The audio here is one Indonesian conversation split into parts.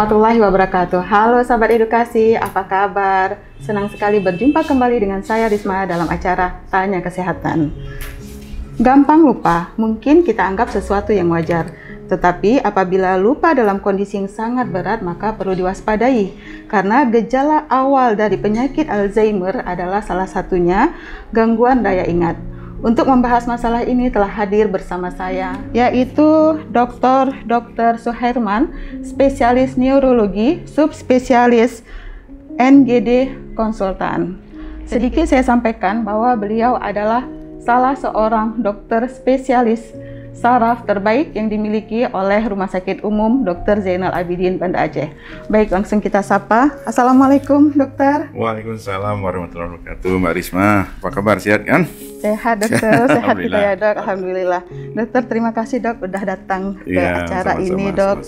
warahmatullahi wabarakatuh. Halo sahabat edukasi, apa kabar? Senang sekali berjumpa kembali dengan saya Risma dalam acara Tanya Kesehatan. Gampang lupa, mungkin kita anggap sesuatu yang wajar. Tetapi apabila lupa dalam kondisi yang sangat berat, maka perlu diwaspadai. Karena gejala awal dari penyakit Alzheimer adalah salah satunya gangguan daya ingat. Untuk membahas masalah ini telah hadir bersama saya, yaitu Dr. Suherman, spesialis neurologi, subspesialis NGD konsultan. Sedikit saya sampaikan bahwa beliau adalah salah seorang dokter spesialis saraf terbaik yang dimiliki oleh Rumah Sakit Umum Dr. Zainal Abidin Banda Aceh. Baik, langsung kita sapa. Assalamualaikum, dokter. Waalaikumsalam warahmatullahi wabarakatuh, Mbak Risma. Apa kabar, sehat kan? Sehat, dokter. Sehat kita ya, dok. Alhamdulillah. Dokter, terima kasih, dok, udah datang ke acara ini, dok.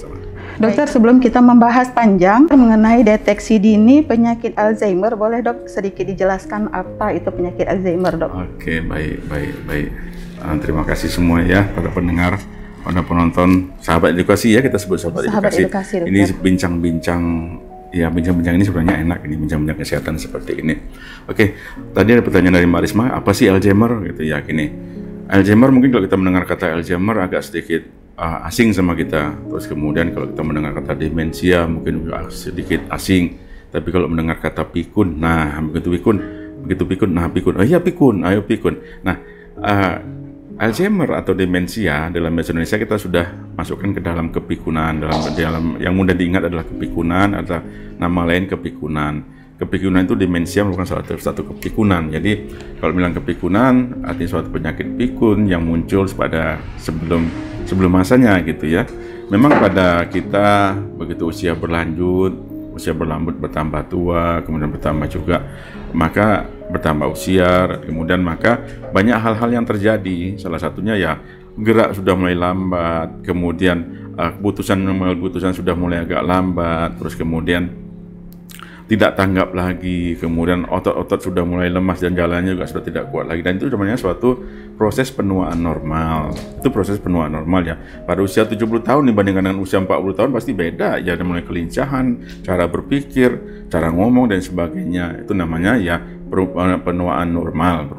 Dokter, sebelum kita membahas panjang mengenai deteksi dini penyakit Alzheimer, boleh dok sedikit dijelaskan apa itu penyakit Alzheimer, dok? Oke, baik. Terima kasih semua ya pada pendengar, pada penonton, sahabat edukasi ya, kita sebut sahabat edukasi. Ini bincang-bincang ini sebenarnya enak, ini bincang-bincang kesehatan seperti ini. Oke, tadi ada pertanyaan dari Mbak Risma, apa sih Alzheimer gitu ya. Gini, Alzheimer mungkin kalau kita mendengar kata Alzheimer agak sedikit asing sama kita. Terus kemudian kalau kita mendengar kata demensia mungkin sedikit asing. Tapi kalau mendengar kata pikun, nah pikun, ayo pikun. Nah, Alzheimer atau demensia dalam bahasa Indonesia kita sudah masukkan ke dalam kepikunan. Dalam yang mudah diingat adalah kepikunan, atau nama lain kepikunan. Kepikunan itu demensia merupakan satu kepikunan. Jadi kalau bilang kepikunan artinya suatu penyakit pikun yang muncul pada sebelum masanya gitu ya. Memang pada kita begitu usia berlanjut bertambah tua, kemudian bertambah juga maka bertambah usia, kemudian maka banyak hal-hal yang terjadi. Salah satunya ya gerak sudah mulai lambat, kemudian keputusan sudah mulai agak lambat, terus kemudian tidak tanggap lagi, kemudian otot-otot sudah mulai lemas dan jalannya juga sudah tidak kuat lagi, dan itu namanya suatu proses penuaan normal. Itu proses penuaan normal ya. Pada usia 70 tahun dibandingkan dengan usia 40 tahun pasti beda ya, ada mulai kelincahan, cara berpikir, cara ngomong dan sebagainya. Itu namanya ya penuaan normal.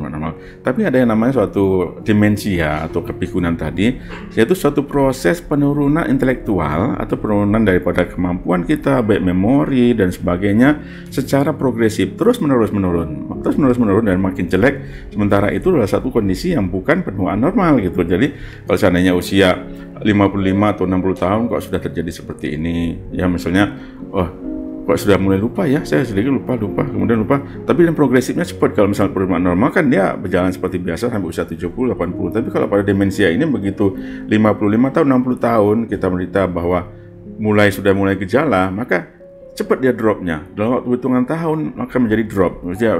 Tapi ada yang namanya suatu demensia atau kepikunan tadi, yaitu suatu proses penurunan intelektual atau penurunan daripada kemampuan kita baik memori dan sebagainya secara progresif terus menerus menurun dan makin jelek. Sementara itu adalah satu kondisi yang bukan penuaan normal gitu. Jadi kalau seandainya usia 55 atau 60 tahun kok sudah terjadi seperti ini ya, misalnya kok sudah mulai lupa ya, saya sedikit lupa, kemudian lupa, tapi yang progresifnya cepat. Kalau misalnya perubahan normal kan dia berjalan seperti biasa sampai usia 70, 80, tapi kalau pada demensia ini begitu 55 tahun, 60 tahun kita menderita bahwa sudah mulai gejala, maka cepat dia dropnya. Dalam waktu hitungan tahun maka menjadi drop. Usia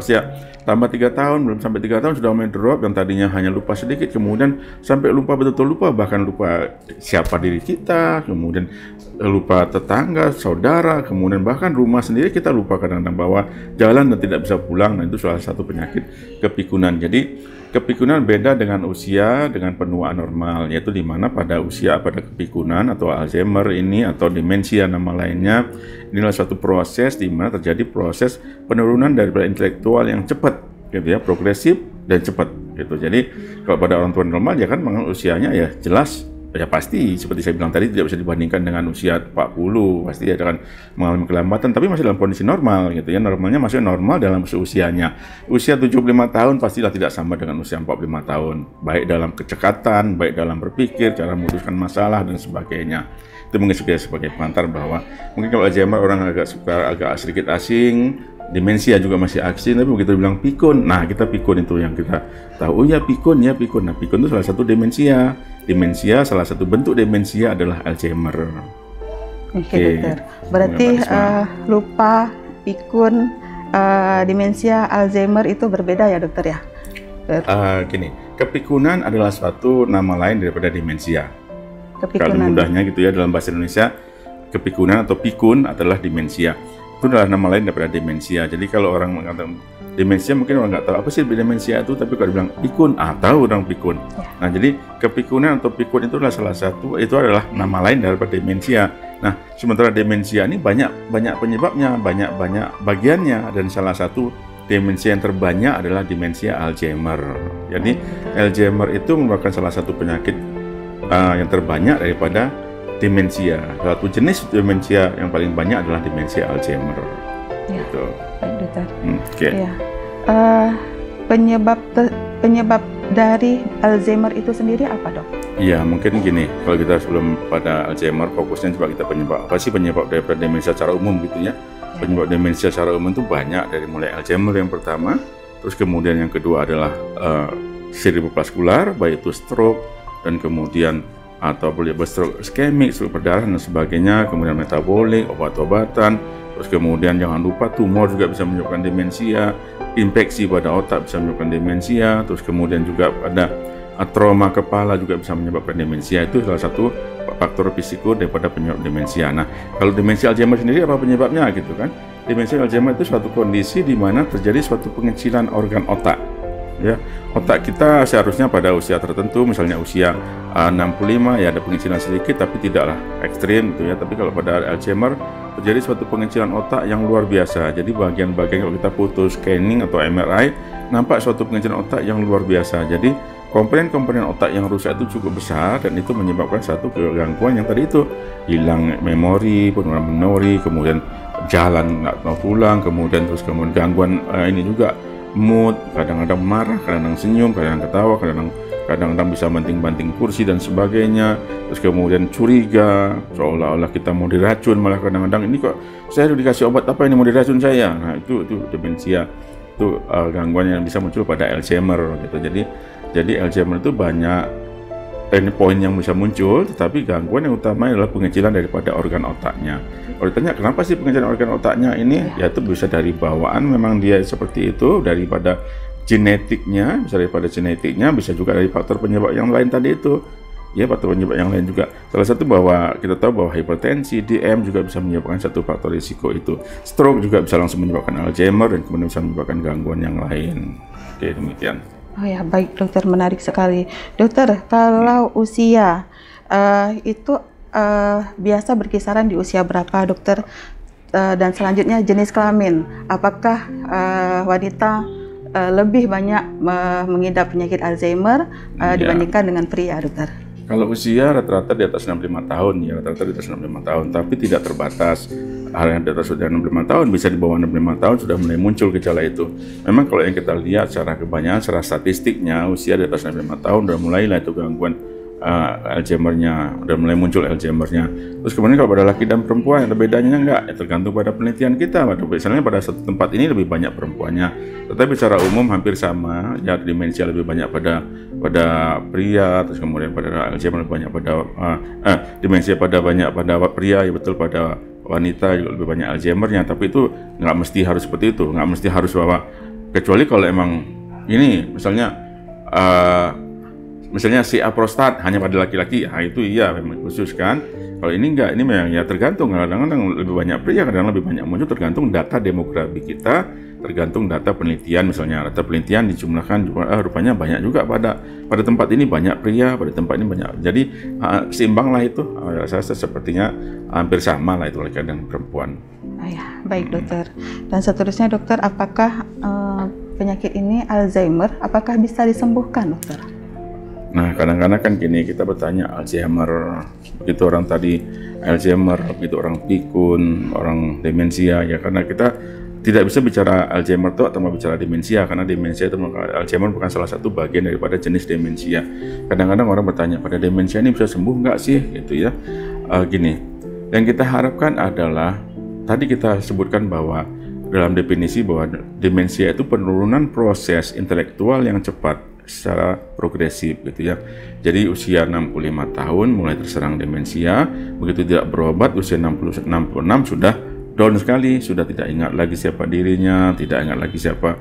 tambah 3 tahun, belum sampai 3 tahun sudah mulai drop, yang tadinya hanya lupa sedikit, kemudian sampai lupa betul-betul lupa, bahkan lupa siapa diri kita, kemudian lupa tetangga, saudara, kemudian bahkan rumah sendiri kita lupa kadang-kadang, bahwa jalan dan tidak bisa pulang. Nah, itu salah satu penyakit kepikunan. Jadi kepikunan beda dengan usia dengan penuaan normal, yaitu di mana pada kepikunan atau Alzheimer ini atau demensia nama lainnya, inilah suatu proses di mana terjadi proses penurunan daripada intelektual yang cepat gitu ya, progresif dan cepat gitu. Jadi kalau pada orang tua normal ya kan usianya ya jelas ya pasti seperti saya bilang tadi tidak bisa dibandingkan dengan usia 40, pasti dia akan mengalami kelambatan, tapi masih dalam kondisi normal gitu ya. Normalnya masih normal dalam usianya. Usia 75 tahun pastilah tidak sama dengan usia 45 tahun, baik dalam kecekatan, baik dalam berpikir, cara memutuskan masalah dan sebagainya. Itu mungkin sebagai pengantar bahwa mungkin kalau Alzheimer orang agak sedikit asing, demensia juga masih asing, tapi begitu bilang pikun, nah kita pikun itu yang kita tahu. Oh ya pikun. Nah pikun itu salah satu demensia. Salah satu bentuk demensia adalah Alzheimer. Oke, dokter. Berarti lupa, pikun, demensia, Alzheimer itu berbeda ya, dokter ya? Gini, kepikunan adalah suatu nama lain daripada demensia. Kalau mudahnya gitu ya dalam bahasa Indonesia, kepikunan atau pikun adalah demensia. Itu adalah nama lain daripada demensia. Jadi kalau orang mengatakan demensia, mungkin orang nggak tahu apa sih demensia itu, tapi kalau dibilang pikun, tahu orang pikun. Nah, jadi kepikunan atau pikun itu adalah salah satu, itu adalah nama lain daripada demensia. Nah, sementara demensia ini banyak penyebabnya, banyak bagiannya, dan salah satu demensia yang terbanyak adalah demensia Alzheimer. Jadi Alzheimer itu merupakan salah satu penyakit yang terbanyak daripada demensia. Satu jenis demensia yang paling banyak adalah demensia Alzheimer. Ya. Gitu. Baik, dokter. Oke. Ya. Penyebab dari Alzheimer itu sendiri apa, dok? Iya, mungkin gini, kalau kita sebelum pada Alzheimer, fokusnya coba kita apa sih penyebab daripada demensia secara umum gitu ya. Penyebab demensia secara umum itu banyak, dari mulai Alzheimer yang pertama, terus kemudian yang kedua adalah cerebrovaskular, baik itu stroke, dan kemudian atau boleh stroke iskemik, stroke perdarahan dan sebagainya, kemudian metabolik, obat-obatan, terus kemudian jangan lupa tumor juga bisa menyebabkan demensia, infeksi pada otak bisa menyebabkan demensia, terus kemudian juga ada trauma kepala juga bisa menyebabkan demensia. Itu salah satu faktor risiko daripada penyebab demensia. Nah, kalau demensia Alzheimer sendiri apa penyebabnya gitu kan? Demensia Alzheimer itu suatu kondisi di mana terjadi suatu pengecilan organ otak. Ya, otak kita seharusnya pada usia tertentu, misalnya usia 65 ya ada pengecilan sedikit tapi tidaklah ekstrim gitu ya. Tapi kalau pada Alzheimer terjadi suatu pengecilan otak yang luar biasa. Jadi bagian-bagian kalau kita foto scanning atau MRI nampak suatu pengecilan otak yang luar biasa. Jadi komponen-komponen otak yang rusak itu cukup besar dan itu menyebabkan satu gangguan yang tadi itu hilang memori, penurunan memori, kemudian jalan nggak mau pulang, kemudian gangguan ini juga mood, kadang-kadang marah, kadang-kadang senyum, kadang-kadang ketawa, kadang-kadang bisa banting-banting kursi dan sebagainya. Terus kemudian curiga, seolah-olah kita mau diracun, malah kadang-kadang ini kok saya udah dikasih obat apa ini mau diracun saya. Nah, itu demensia. Itu gangguan yang bisa muncul pada Alzheimer gitu. Jadi Alzheimer itu banyak poin yang bisa muncul, tetapi gangguan yang utama adalah pengecilan daripada organ otaknya. Kalau ditanya kenapa sih pengecilan organ otaknya ini, ya itu bisa dari bawaan, memang dia seperti itu, daripada genetiknya, bisa juga dari faktor penyebab yang lain tadi itu. Ya, faktor penyebab yang lain juga. Salah satu bahwa kita tahu bahwa hipertensi, DM juga bisa menyebabkan satu faktor risiko itu. Stroke juga bisa langsung menyebabkan Alzheimer dan kemudian bisa menyebabkan gangguan yang lain. Oke, demikian. Oh ya, baik dokter, menarik sekali. Dokter, kalau usia itu biasa berkisaran di usia berapa, dokter? Dan selanjutnya jenis kelamin, apakah wanita lebih banyak mengidap penyakit Alzheimer dibandingkan dengan pria, dokter? Kalau usia rata-rata di atas 65 tahun ya, rata-rata di atas 65 tahun, tapi tidak terbatas. Yang di atas sudah 65 tahun, bisa di bawah 65 tahun sudah mulai muncul gejala itu. Memang kalau yang kita lihat secara kebanyakan, secara statistiknya, usia di atas 65 tahun udah mulailah itu gangguan Alzheimer-nya, udah mulai muncul Alzheimer-nya. Terus kemudian kalau pada laki dan perempuan ada bedanya enggak? Ya, tergantung pada penelitian kita. Misalnya pada satu tempat ini lebih banyak perempuannya, tetapi secara umum hampir sama. Ya, demensia lebih banyak pada pria, terus kemudian pada Alzheimer lebih banyak pada demensia pada pria, ya betul, pada wanita juga lebih banyak Alzheimer-nya. Tapi itu nggak mesti harus seperti itu, nggak mesti harus bahwa, kecuali kalau emang ini misalnya CA prostat hanya pada laki-laki, itu iya memang khusus kan. Kalau ini enggak, ini memang ya tergantung, kadang-kadang lebih banyak pria, kadang-kadang lebih banyak muncul, tergantung data demografi kita, tergantung data penelitian. Misalnya data penelitian dijumlahkan rupanya banyak juga pada tempat ini banyak pria, pada tempat ini banyak. Jadi seimbang lah itu. Saya rasa sepertinya hampir sama lah itu laki dan perempuan. Ya, baik dokter. Dan seterusnya dokter, apakah penyakit ini Alzheimer, apakah bisa disembuhkan, dokter? Nah, kadang-kadang kan gini, kita bertanya Alzheimer, begitu orang tadi Alzheimer, begitu orang pikun, orang demensia, ya karena kita tidak bisa bicara Alzheimer itu atau bicara demensia, karena demensia itu, Alzheimer bukan salah satu bagian daripada jenis demensia. Kadang-kadang orang bertanya, pada demensia ini bisa sembuh nggak sih, gitu ya. Gini, yang kita harapkan adalah, tadi kita sebutkan bahwa dalam definisi bahwa demensia itu penurunan proses intelektual yang cepat secara progresif gitu ya. Jadi usia 65 tahun mulai terserang demensia, begitu tidak berobat usia 66 sudah down sekali, sudah tidak ingat lagi siapa dirinya, tidak ingat lagi siapa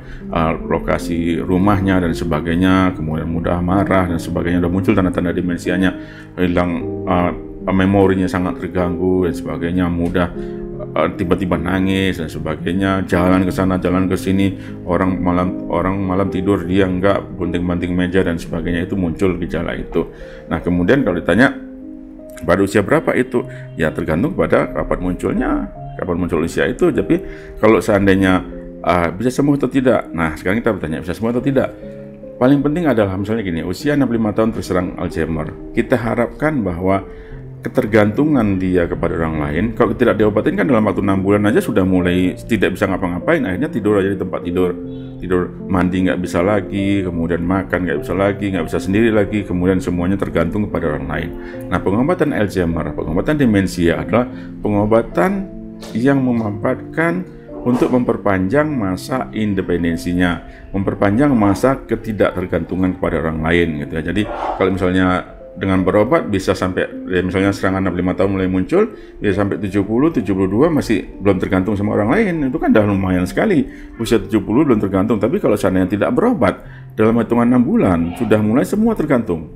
lokasi rumahnya dan sebagainya, kemudian mudah marah dan sebagainya, sudah muncul tanda-tanda demensianya, hilang memorinya sangat terganggu dan sebagainya, mudah tiba-tiba nangis dan sebagainya, jalan ke sana jalan ke sini, orang malam tidur dia enggak, bunting-banting meja dan sebagainya, itu muncul gejala itu. Nah kemudian kalau ditanya pada usia berapa itu, ya tergantung pada kapan muncul usia itu. Tapi kalau seandainya bisa sembuh atau tidak, nah sekarang kita bertanya bisa sembuh atau tidak. Paling penting adalah misalnya gini, usia 65 tahun terserang Alzheimer, kita harapkan bahwa ketergantungan dia kepada orang lain, kalau tidak diobatin kan dalam waktu 6 bulan aja sudah mulai tidak bisa ngapa-ngapain, akhirnya tidur aja di tempat tidur, mandi nggak bisa lagi, kemudian makan nggak bisa lagi, nggak bisa sendiri lagi, kemudian semuanya tergantung kepada orang lain. Nah pengobatan Alzheimer, pengobatan demensia adalah pengobatan yang memanfaatkan untuk memperpanjang masa independensinya, memperpanjang masa ketidaktergantungan kepada orang lain gitu ya. Jadi kalau misalnya dengan berobat bisa sampai misalnya serangan 65 tahun mulai muncul, bisa sampai 70, 72 masih belum tergantung sama orang lain. Itu kan udah lumayan sekali. Usia 70 belum tergantung, tapi kalau seandainya tidak berobat dalam hitungan 6 bulan sudah mulai semua tergantung.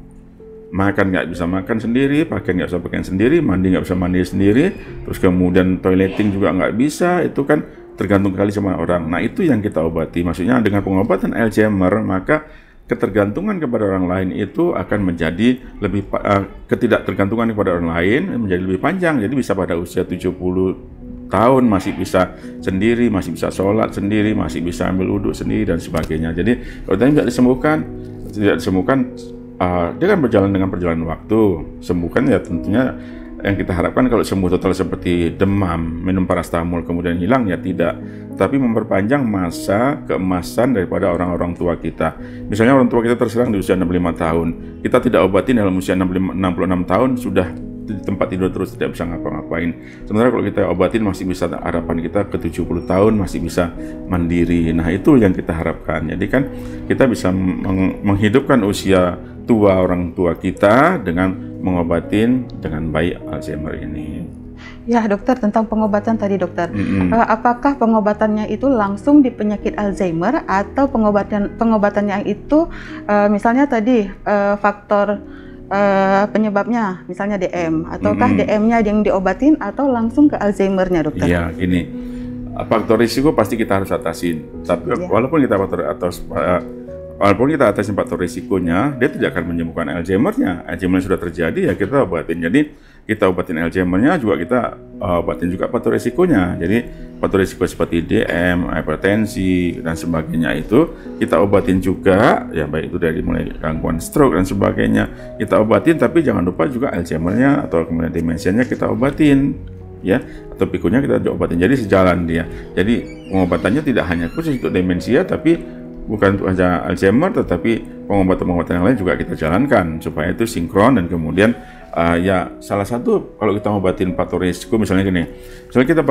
Makan nggak bisa makan sendiri, pakaian nggak bisa pakaian sendiri, mandi nggak bisa mandi sendiri, terus kemudian toileting juga nggak bisa, itu kan tergantung sekali sama orang. Nah itu yang kita obati. Maksudnya dengan pengobatan Alzheimer maka ketergantungan kepada orang lain itu akan menjadi lebih ketidaktergantungan kepada orang lain menjadi lebih panjang. Jadi bisa pada usia 70 tahun masih bisa sendiri, masih bisa sholat sendiri, masih bisa ambil wudhu sendiri dan sebagainya. Jadi kalau tidak disembuhkan dia kan berjalan dengan perjalanan waktu. Sembuhkan ya tentunya yang kita harapkan kalau sembuh total seperti demam, minum paracetamol kemudian hilang ya tidak, tapi memperpanjang masa keemasan daripada orang-orang tua kita. Misalnya orang tua kita terserang di usia 65 tahun, kita tidak obatin dalam usia 66 tahun sudah di tempat tidur terus tidak bisa ngapa-ngapain. Sementara kalau kita obatin masih bisa, harapan kita ke 70 tahun masih bisa mandiri. Nah itu yang kita harapkan. Jadi kan kita bisa menghidupkan usia tua orang tua kita dengan mengobatin dengan baik Alzheimer ini. Ya dokter, tentang pengobatan tadi dokter, apakah pengobatannya itu langsung di penyakit Alzheimer atau pengobatannya itu misalnya tadi faktor penyebabnya misalnya DM, ataukah DM-nya yang diobatin atau langsung ke Alzheimer-nya dokter? Iya, ini faktor risiko pasti kita harus atasin. Tapi walaupun kita walaupun kita atasin faktor risikonya, dia tidak akan menyembuhkan Alzheimer-nya. Alzheimer sudah terjadi ya kita obatin. Jadi kita obatin Alzheimer-nya juga kita obatin juga faktor risikonya. Jadi faktor risiko seperti DM, hipertensi dan sebagainya itu kita obatin juga, ya baik itu dari mulai gangguan stroke dan sebagainya kita obatin, tapi jangan lupa juga Alzheimer-nya atau kemudian demensianya kita obatin ya, atau pikunya kita obatin. Jadi sejalan dia. Jadi pengobatannya tidak hanya khusus untuk demensia, tapi bukan untuk hanya Alzheimer, tetapi pengobatan-pengobatan yang lain juga kita jalankan supaya itu sinkron. Dan kemudian ya salah satu kalau kita ngobatin faktor risiko misalnya gini, misalnya kita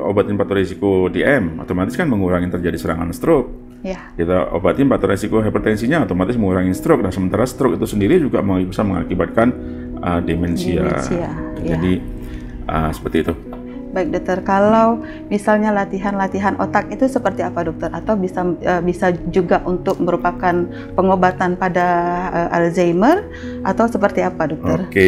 obatin faktor risiko DM, otomatis kan mengurangi terjadi serangan stroke. Kita obatin faktor risiko hipertensinya, otomatis mengurangi stroke. Dan sementara stroke itu sendiri juga bisa mengakibatkan demensia. Jadi seperti itu. Baik dokter, kalau misalnya latihan otak itu seperti apa dokter? Atau bisa juga untuk merupakan pengobatan pada Alzheimer atau seperti apa dokter? Oke,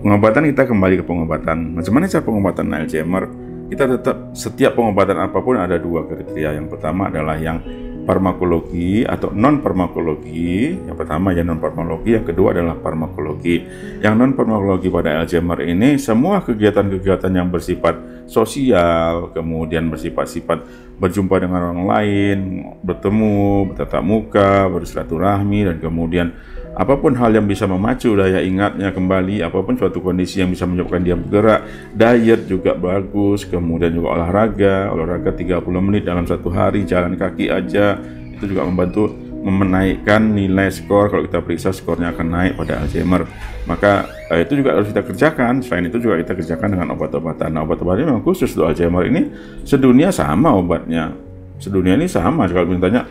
pengobatan kita kembali ke pengobatan. Macam mana cara pengobatan Alzheimer? Kita tetap setiap pengobatan apapun ada dua kriteria. Yang pertama adalah yang farmakologi atau non farmakologi. Yang pertama ya non farmakologi, yang kedua adalah farmakologi. Yang non farmakologi pada Alzheimer ini semua kegiatan-kegiatan yang bersifat sosial, kemudian bersifat berjumpa dengan orang lain, bertemu, bertatap muka, bersilaturahmi, dan kemudian apapun hal yang bisa memacu daya ingatnya kembali, apapun suatu kondisi yang bisa menyebabkan dia bergerak, diet juga bagus, kemudian juga olahraga 30 menit dalam satu hari, jalan kaki aja, itu juga membantu menaikkan nilai skor. Kalau kita periksa skornya akan naik pada Alzheimer, maka itu juga harus kita kerjakan. Selain itu juga kita kerjakan dengan obat-obatan. Nah, obat-obatnya memang khusus untuk Alzheimer ini sedunia sama obatnya. Sedunia ini sama. Kalau ditanya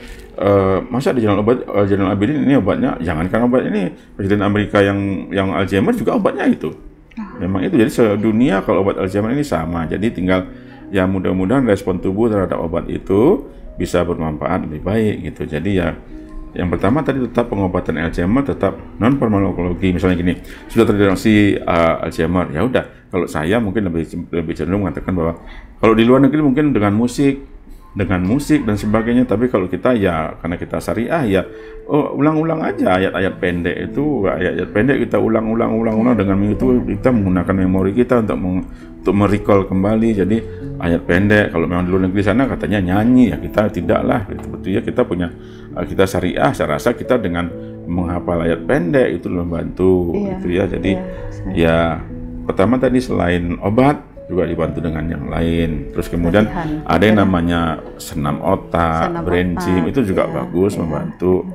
masa di Jalan Abidin ini obatnya, jangankan obat ini, Presiden Amerika yang Alzheimer juga obatnya itu. Memang itu. Jadi sedunia kalau obat Alzheimer ini sama. Jadi tinggal ya mudah-mudahan respon tubuh terhadap obat itu bisa bermanfaat lebih baik gitu. Jadi ya yang pertama tadi tetap pengobatan Alzheimer tetap non farmakologi. Misalnya gini, sudah terdiagnosis Alzheimer, ya udah kalau saya mungkin lebih cenderung mengatakan bahwa kalau di luar negeri mungkin dengan musik dan sebagainya, tapi kalau kita ya karena kita syariah ya ulang-ulang aja ayat-ayat pendek itu, ayat-ayat pendek kita ulang-ulang dengan itu kita menggunakan memori kita untuk merecall kembali. Jadi ayat pendek, kalau memang di luar negeri sana katanya nyanyi, ya kita tidaklah, seperti ya kita punya kita syariah, saya rasa kita dengan menghafal ayat pendek itu membantu gitu ya. Jadi ya pertama tadi selain obat juga dibantu dengan yang lain. Terus kemudian ada yang namanya senam otak, brain gym, itu juga bagus, membantu.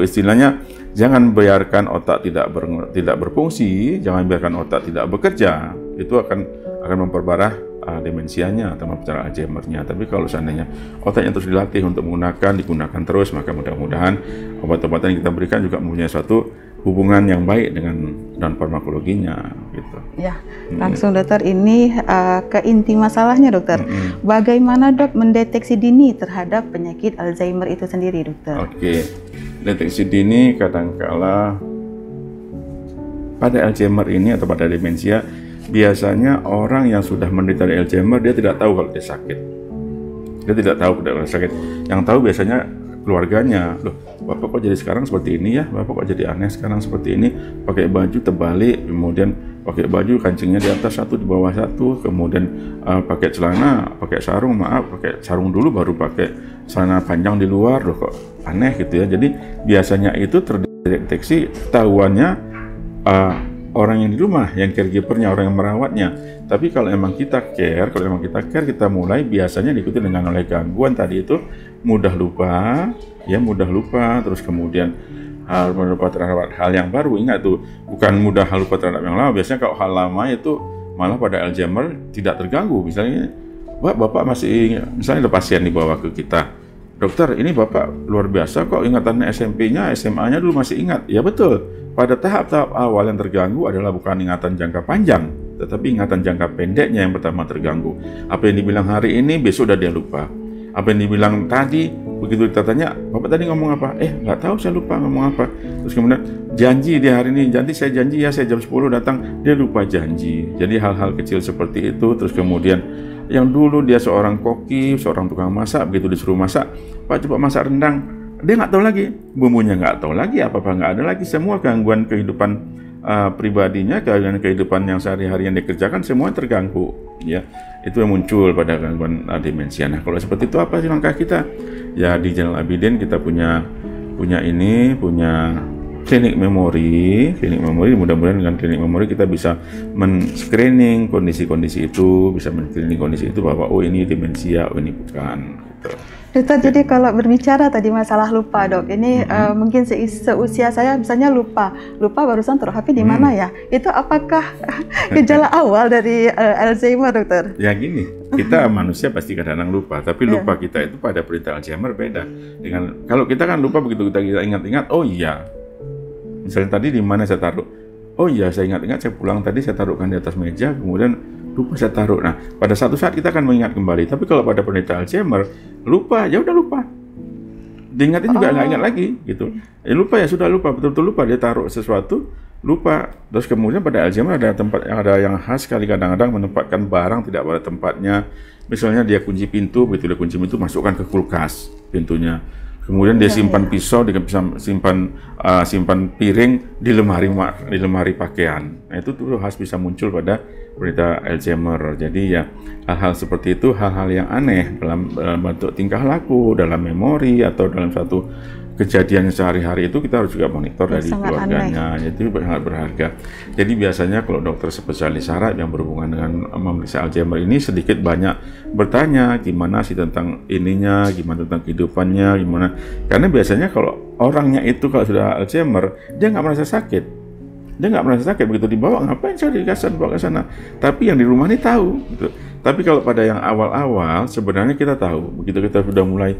Istilahnya jangan biarkan otak tidak berfungsi, jangan biarkan otak tidak bekerja. Itu akan memperparah demensianya atau memperparah Alzheimer-nya. Tapi kalau seandainya otaknya terus dilatih untuk digunakan terus, maka mudah-mudahan obat-obatan yang kita berikan juga mempunyai suatu hubungan yang baik dengan farmakologinya gitu. Ya, langsung dokter, ini ke inti masalahnya dokter. Bagaimana dok mendeteksi dini terhadap penyakit Alzheimer itu sendiri dokter? Oke, deteksi dini kadangkala pada Alzheimer ini atau pada demensia, biasanya orang yang sudah menderita Alzheimer dia tidak tahu kalau dia sakit. Dia tidak tahu kalau dia sakit. Yang tahu biasanya keluarganya. Loh, Bapak kok jadi sekarang seperti ini ya? Bapak kok jadi aneh sekarang seperti ini? Pakai baju terbalik, kemudian pakai baju kancingnya di atas satu, di bawah satu, kemudian pakai celana, pakai sarung, pakai sarung dulu baru pakai celana panjang di luar. Loh kok aneh gitu ya. Jadi biasanya itu terdeteksi tahuannya orang yang di rumah, yang caregivernya, orang yang merawatnya. Tapi kalau emang kita care, kita mulai biasanya diikuti dengan oleh gangguan tadi itu mudah lupa, terus kemudian lupa terhadap hal yang baru. Ingat tuh, bukan mudah lupa terhadap yang lama. Biasanya kalau hal lama itu malah pada Alzheimer tidak terganggu. Misalnya, Bapak masih, misalnya ada pasien dibawa ke kita, dokter, ini Bapak luar biasa kok ingatannya SMP-nya, SMA-nya dulu masih ingat. Ya betul, pada tahap-tahap awal yang terganggu adalah bukan ingatan jangka panjang, tetapi ingatan jangka pendeknya yang pertama terganggu. Apa yang dibilang hari ini, besok udah dia lupa. Apa yang dibilang tadi, begitu kita tanya, Bapak tadi ngomong apa? Nggak tahu, saya lupa ngomong apa. Terus kemudian, janji dia hari ini, saya janji ya, saya jam 10 datang, dia lupa janji. Jadi hal-hal kecil seperti itu. Terus kemudian, yang dulu dia seorang koki, seorang tukang masak, begitu disuruh masak, Pak coba masak rendang, dia nggak tahu lagi, bumbunya nggak tahu lagi, apa-apa nggak ada lagi. Semua gangguan kehidupan pribadinya, kehidupan yang sehari-hari yang dikerjakan semua terganggu, ya. Itu yang muncul pada gangguan demensia. Nah, kalau seperti itu apa sih langkah kita? Ya di Zainal Abidin kita punya klinik memori. Mudah-mudahan dengan klinik memori kita bisa men-screening kondisi-kondisi itu, bisa men-screening kondisi itu bahwa oh ini demensia, oh ini bukan gitu. Dokter, jadi kalau berbicara tadi masalah lupa dok, ini mungkin seusia saya misalnya lupa barusan taruh HP di mana ya? Itu apakah gejala awal dari Alzheimer dokter? Ya gini, kita manusia pasti kadang-kadang lupa, tapi lupa kita itu pada penderita Alzheimer beda dengan kalau kita kan lupa begitu kita ingat-ingat, oh iya, misalnya tadi di mana saya taruh, oh iya saya ingat-ingat saya pulang tadi saya taruhkan di atas meja, kemudian lupa saya taruh. Nah, pada satu saat kita akan mengingat kembali. Tapi kalau pada penderita Alzheimer, lupa, ya udah lupa. Diingatin juga nggak ingat lagi, gitu. Lupa ya sudah lupa, betul-betul lupa dia taruh sesuatu, lupa. Terus kemudian pada Alzheimer ada yang khas sekali kadang-kadang menempatkan barang tidak pada tempatnya. Misalnya dia kunci pintu, begitu dia kunci pintu masukkan ke kulkas pintunya. Kemudian dia simpan pisau, dia simpan piring di lemari pakaian. Nah, itu tuh khas bisa muncul pada penderita Alzheimer. Jadi ya hal-hal seperti itu, hal-hal yang aneh dalam bentuk tingkah laku, dalam memori atau dalam satu kejadian sehari-hari itu kita harus juga monitor dari keluarganya. Jadi sangat berharga. Jadi biasanya kalau dokter spesialis saraf yang berhubungan dengan memeriksa Alzheimer ini sedikit banyak bertanya gimana sih tentang ininya, gimana tentang kehidupannya, gimana. Karena biasanya kalau orangnya itu kalau sudah Alzheimer, dia nggak merasa sakit. Dia nggak merasa sakit, begitu dibawa ngapain saya bawa ke sana. Tapi yang di rumah ini tahu. Gitu. Tapi kalau pada yang awal-awal sebenarnya kita tahu. Begitu kita sudah mulai,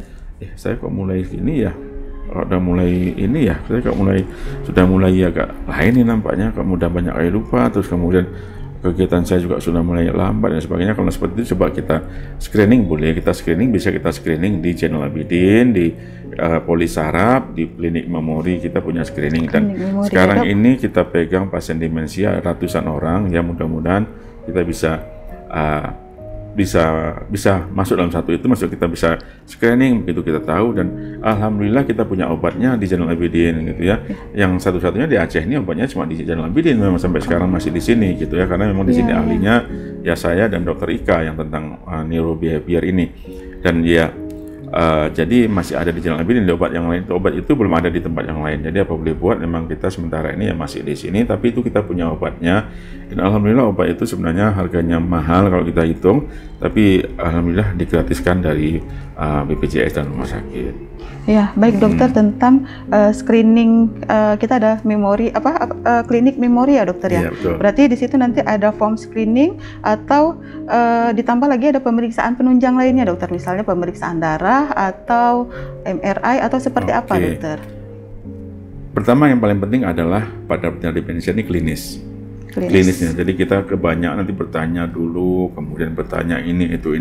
saya kok mulai gini ya. Saya kok sudah mulai agak lain nih nampaknya, kok mudah banyak kali lupa, terus kemudian kegiatan saya juga sudah mulai lambat dan sebagainya. Kalau seperti itu, coba kita screening, boleh kita screening, bisa kita screening di Zainul Abidin, di Polisarap, di klinik memori kita punya screening. Dan sekarang ini kita pegang pasien demensia ratusan orang, ya mudah-mudahan kita bisa masuk dalam satu itu, masuk kita bisa screening, begitu kita tahu. Dan alhamdulillah kita punya obatnya di Zainul Abidin gitu ya. Yang satu-satunya di Aceh ini obatnya cuma di Zainul Abidin, memang sampai sekarang masih di sini gitu ya, karena memang di sini ahlinya ya saya dan Dokter Ika yang tentang neurobehavior ini. Dan jadi masih ada di Zainul Abidin. Di obat yang lain, obat itu belum ada di tempat yang lain. Jadi apa boleh buat, memang kita sementara ini ya masih di sini, tapi itu kita punya obatnya. Dan alhamdulillah obat itu sebenarnya harganya mahal kalau kita hitung, tapi alhamdulillah digratiskan dari BPJS dan rumah sakit. Ya, baik dokter, tentang screening kita ada memori klinik memori ya dokter ya. Betul. Berarti di situ nanti ada form screening atau ditambah lagi ada pemeriksaan penunjang lainnya dokter, misalnya pemeriksaan darah atau MRI atau seperti apa dokter? Pertama yang paling penting adalah pada penyakit demensia ini klinisnya. Jadi kita kebanyakan nanti bertanya dulu, kemudian bertanya ini itu,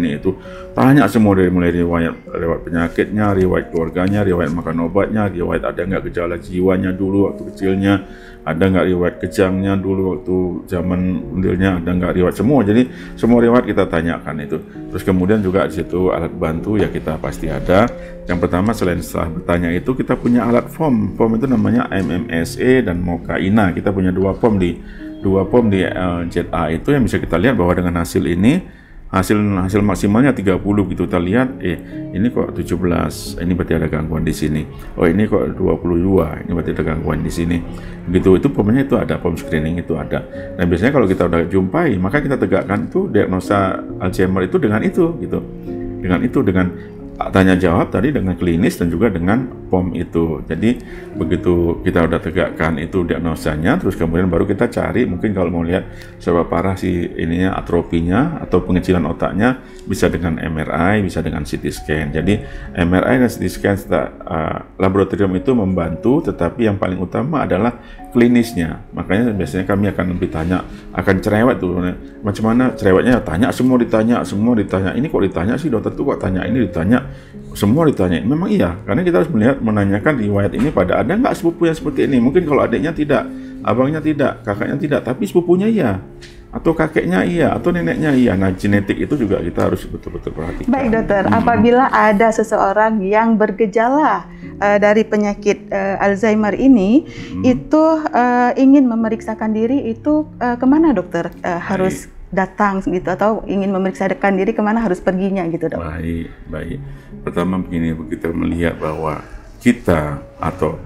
tanya semua dari mulai riwayat penyakitnya, riwayat keluarganya, riwayat makan obatnya, riwayat ada nggak gejala jiwanya dulu waktu kecilnya, ada nggak riwayat kejangnya dulu waktu zaman kecilnya, ada nggak riwayat semua. Jadi semua riwayat kita tanyakan itu. Terus kemudian juga di situ alat bantu ya kita pasti ada. Yang pertama selain setelah bertanya itu kita punya alat form itu namanya MMSE dan Mokaina. Kita punya dua form di ZA itu yang bisa kita lihat bahwa dengan hasil ini hasil maksimalnya 30 gitu, kita lihat ini kok 17, ini berarti ada gangguan di sini. Oh ini kok 22, ini berarti ada gangguan di sini. Begitu, itu formnya itu ada, form screening itu ada. Dan biasanya kalau kita udah jumpai, maka kita tegakkan itu diagnosa Alzheimer itu dengan itu gitu. Dengan tanya jawab tadi, dengan klinis dan juga dengan POM itu. Jadi begitu kita udah tegakkan itu diagnosanya, terus kemudian baru kita cari, mungkin kalau mau lihat seberapa parah si ininya, atrofinya atau pengecilan otaknya, bisa dengan MRI, bisa dengan CT scan. Jadi MRI dan CT scan laboratorium itu membantu, tetapi yang paling utama adalah klinisnya. Makanya biasanya kami akan lebih tanya, akan cerewet tuh, macam mana cerewetnya, tanya semua, ditanya. Ini kok ditanya sih dokter tuh, kok tanya ini, ditanya semua, ditanya. Memang iya, karena kita harus menanyakan riwayat ini pada ada nggak sepupu yang seperti ini. Mungkin kalau adiknya tidak, abangnya tidak, kakaknya tidak, tapi sepupunya iya, atau kakeknya iya, atau neneknya iya. Nah, genetik itu juga kita harus betul-betul perhatikan. Baik dokter, apabila ada seseorang yang bergejala dari penyakit Alzheimer ini, itu ingin memeriksakan diri itu kemana dokter? Harus datang gitu, atau ingin memeriksakan diri kemana harus perginya gitu dok? Baik. Pertama begini, kita melihat bahwa kita atau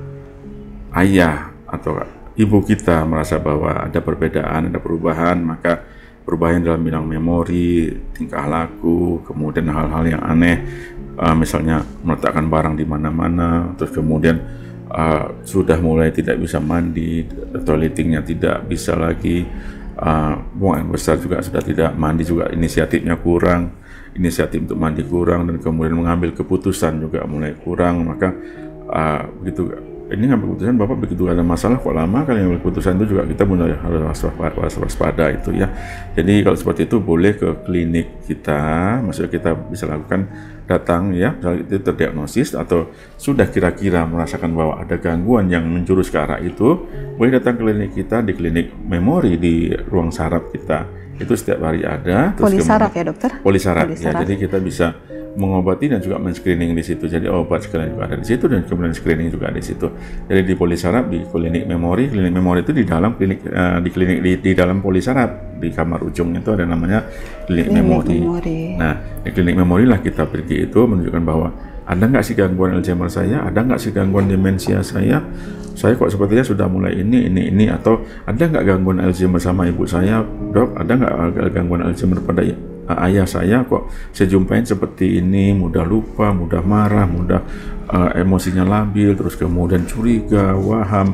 ayah atau ibu kita merasa bahwa ada perbedaan, ada perubahan, maka perubahan dalam bidang memori, tingkah laku, kemudian hal-hal yang aneh, misalnya meletakkan barang di mana-mana, terus kemudian sudah mulai tidak bisa mandi, toiletingnya tidak bisa lagi, buang air besar juga sudah tidak, mandi juga inisiatif untuk mandi kurang, dan kemudian mengambil keputusan juga mulai kurang. Maka begitu ini ngambil keputusan, Bapak begitu ada masalah kok lama kali ngambil keputusan, itu juga kita mulai harus waspada itu ya. Jadi kalau seperti itu boleh ke klinik kita, maksudnya kita bisa lakukan datang ya, misalnya itu terdiagnosis atau sudah kira-kira merasakan bahwa ada gangguan yang menjurus ke arah itu, boleh datang ke klinik kita, di klinik memori di ruang saraf kita. Itu setiap hari ada. Polisaraf ya dokter? Polisaraf ya, jadi kita bisa mengobati dan juga men-screening di situ. Jadi obat sekalian juga ada di situ, dan kemudian screening juga ada di situ. Jadi di Polisaraf, di klinik memori itu di dalam klinik, di dalam Polisaraf, di kamar ujungnya itu ada namanya klinik memori. Nah, di klinik memori lah kita pergi itu menunjukkan bahwa ada nggak sih gangguan Alzheimer saya, ada nggak sih gangguan demensia saya kok sepertinya sudah mulai ini, atau ada nggak gangguan Alzheimer sama ibu saya, dok, ada nggak gangguan Alzheimer pada ayah saya, kok saya jumpain seperti ini, mudah lupa, mudah marah, mudah emosinya labil, terus kemudian curiga, waham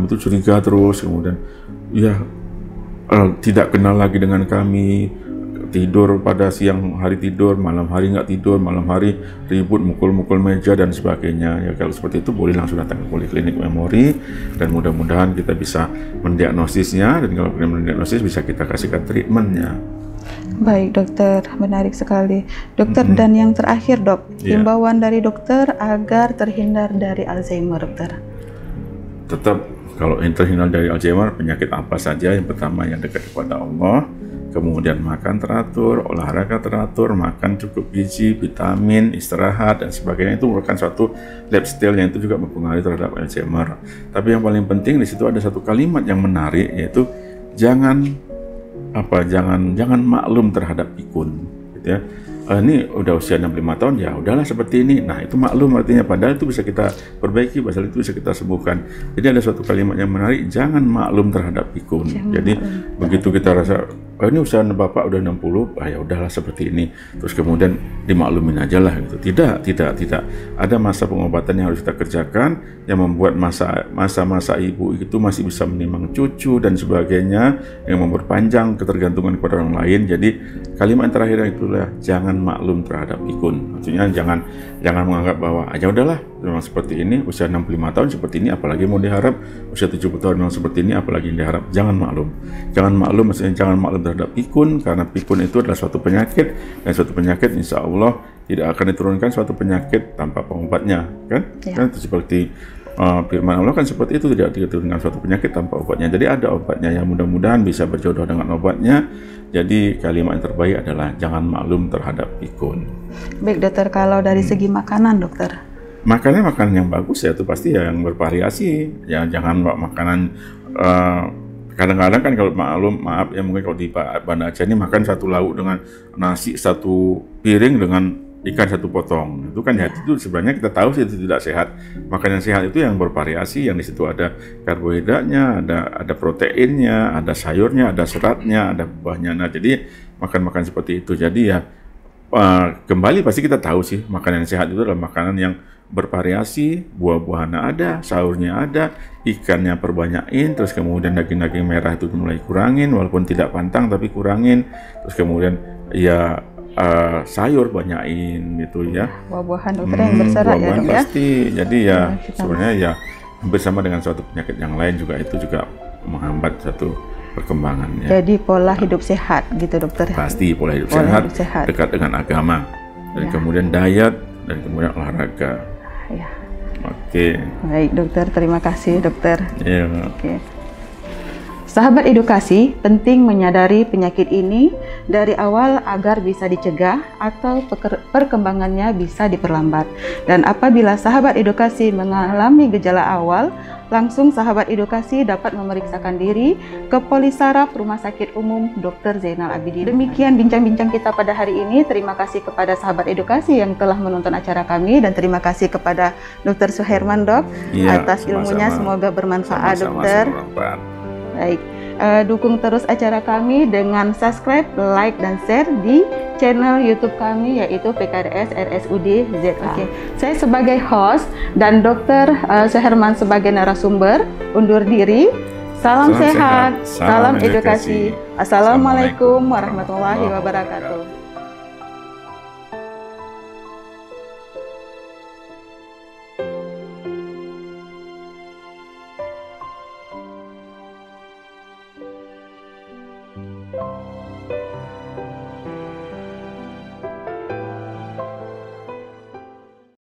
itu curiga terus, kemudian ya tidak kenal lagi dengan kami, tidur pada siang hari tidur, malam hari nggak tidur, malam hari ribut, mukul-mukul meja dan sebagainya. Ya kalau seperti itu boleh langsung datang ke Poliklinik Memori dan mudah-mudahan kita bisa mendiagnosisnya, dan kalau kita mendiagnosis bisa kita kasihkan treatmentnya. Baik dokter, menarik sekali. Dokter, dan yang terakhir dok, himbauan dari dokter agar terhindar dari Alzheimer dokter. Tetap kalau terhindar dari Alzheimer, penyakit apa saja? Yang pertama yang dekat kepada Allah, kemudian makan teratur, olahraga teratur, makan cukup gizi, vitamin, istirahat dan sebagainya, itu merupakan suatu lifestyle yang itu juga mempengaruhi terhadap Alzheimer. Tapi yang paling penting di situ ada satu kalimat yang menarik, yaitu jangan maklum terhadap pikun, gitu ya. Ini udah usia 65 tahun, ya udahlah seperti ini. Nah, itu maklum artinya, padahal itu bisa kita perbaiki, padahal itu bisa kita sembuhkan. Jadi ada suatu kalimat yang menarik, jangan maklum terhadap pikun. Jadi begitu kita rasa ini usia bapak udah 60, ya udahlah seperti ini, terus kemudian dimaklumin aja lah gitu. Tidak. Ada masa pengobatan yang harus kita kerjakan yang membuat masa ibu itu masih bisa menimang cucu dan sebagainya, yang memperpanjang ketergantungan kepada orang lain. Jadi kalimat yang terakhir itulah jangan maklum terhadap pikun. Maksudnya jangan menganggap bahwa aja udahlah memang seperti ini, usia 65 tahun seperti ini, apalagi mau diharap, usia 70 tahun memang seperti ini, apalagi yang diharap. Jangan maklum, maksudnya jangan maklum terhadap pikun, karena pikun itu adalah suatu penyakit, dan suatu penyakit insya Allah tidak akan diturunkan suatu penyakit tanpa pengobatnya, kan? Kan itu seperti firman Allah kan seperti itu, tidak diturunkan suatu penyakit tanpa obatnya. Jadi ada obatnya, yang mudah-mudahan bisa berjodoh dengan obatnya. Jadi kalimat yang terbaik adalah jangan maklum terhadap pikun. Baik dokter, kalau dari segi makanan dokter? Makanan yang bagus ya, itu pasti yang bervariasi. Ya jangan makanan kadang-kadang kan kalau maaf ya, mungkin kalau di Banda Aceh ini makan satu lauk dengan nasi satu piring dengan ikan satu potong, itu kan ya itu sebenarnya kita tahu sih itu tidak sehat. Makanan sehat itu yang bervariasi, yang di situ ada karbohidratnya, ada proteinnya, ada sayurnya, ada seratnya, ada buahnya. Nah jadi makan seperti itu. Jadi ya kembali pasti kita tahu sih makanan yang sehat itu adalah makanan yang bervariasi, buah-buahannya ada, sayurnya ada, ikannya perbanyakin, terus kemudian daging-daging merah itu mulai kurangin, walaupun tidak pantang tapi kurangin, terus kemudian ya sayur banyakin gitu ya. Buah-buahan dokter yang berserat ya dok ya. Pasti. Jadi ya sebenarnya ya bersama dengan suatu penyakit yang lain juga itu juga menghambat satu perkembangannya. Jadi pola hidup sehat gitu dokter. Pasti pola hidup sehat dekat dengan agama, dan kemudian diet, dan kemudian olahraga. Ya. Oke. Baik dokter, terima kasih dokter. Iya. Oke. Sahabat edukasi, penting menyadari penyakit ini dari awal agar bisa dicegah atau perkembangannya bisa diperlambat. Dan apabila sahabat edukasi mengalami gejala awal, langsung sahabat edukasi dapat memeriksakan diri ke Polisaraf Rumah Sakit Umum Dr. Zainal Abidin. Demikian bincang-bincang kita pada hari ini. Terima kasih kepada sahabat edukasi yang telah menonton acara kami, dan terima kasih kepada Dr. Suherman dok atas ilmunya. Semoga bermanfaat dokter. Baik, dukung terus acara kami dengan subscribe, like, dan share di channel YouTube kami, yaitu PKDS RSUD ZA. Oke. Saya sebagai host dan Dr. Suherman sebagai narasumber undur diri. Salam sehat, salam edukasi. Assalamualaikum warahmatullahi wabarakatuh.